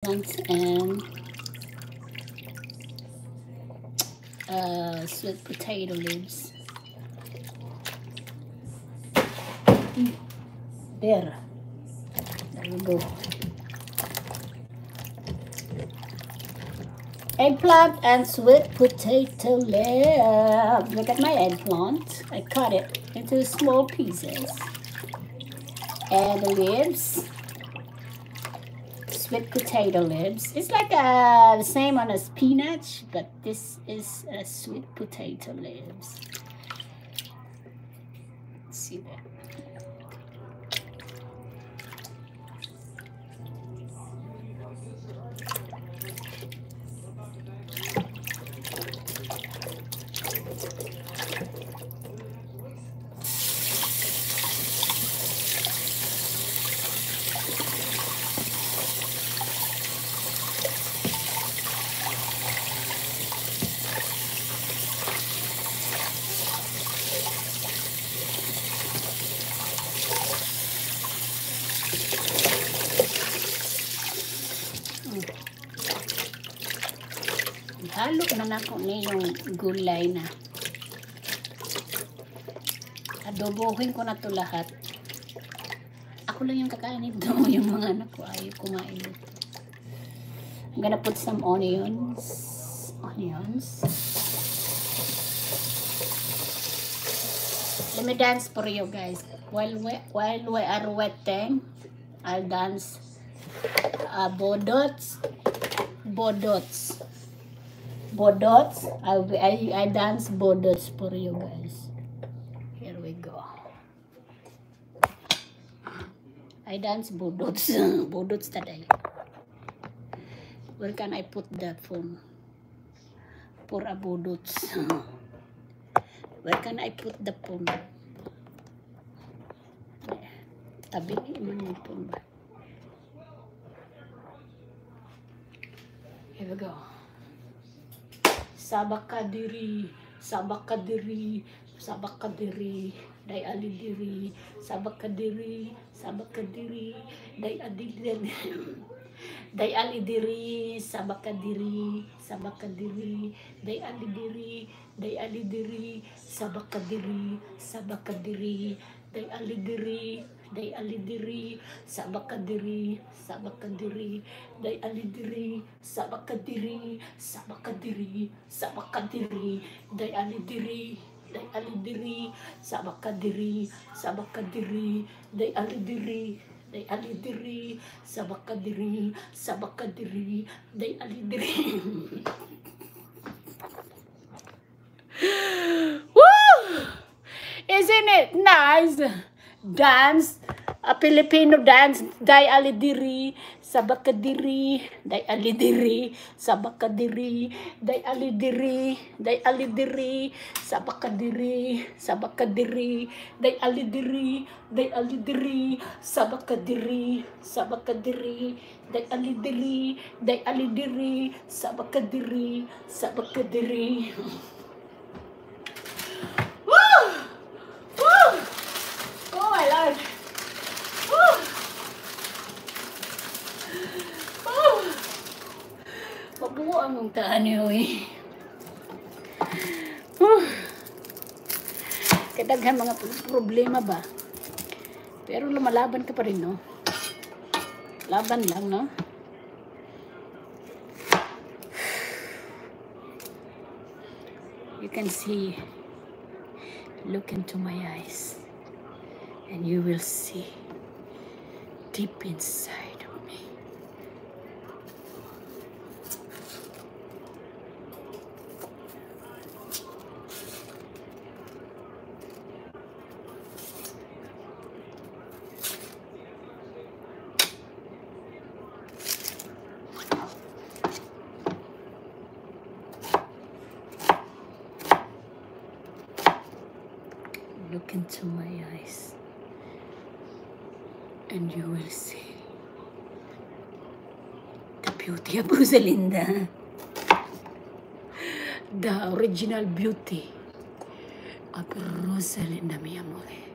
and sweet potato leaves. There we go. Eggplant and sweet potato leaves. Look at my eggplant. I cut it into small pieces. And the leaves, sweet potato leaves. It's like the same one as spinach, but this is sweet potato leaves. Let's see that. Halo na ako na yung gulay na. Adobohin ko na to lahat. Ako lang yung kakain nito. Yung mga anak ko ayaw kumain nito. I'm gonna put some onions. Let me dance for you guys. While we are waiting, I'll dance bodots. I dance bodots for you guys. Here we go. I dance bodots. Bodots today. Where can I put the phone? For a bodots. Where can I put the phone? Tabi mo yung phone ba? Here we go. Sabakadiri, day alidiri, sabakadiri, day adidiri, day alidiri, sabakadiri, day alidiri, sabakadiri, day alidiri, sabakadiri, day alidiri, sabakadiri, day alidiri, sabakadiri, day alidiri, sabakadiri, day alidiri. Woo! Isn't it nice? Dance, a Filipino dance, day alidiri, sabakadiri, day alidiri, sabakadiri, day alidiri, sabakadiri, day alidiri, sabakadiri, day alidiri, sabakadiri. Oh my Lord. Mabuo ang taan niyo eh. Kadaghan mga problema ba? Pero lumalaban ka pa rin, no? Laban lang, no? You can see, look into my eyes. And you will see deep inside of me. Look into my eyes. And you will see the beauty of Rosalinda. The original beauty of Rosalinda, mi amore.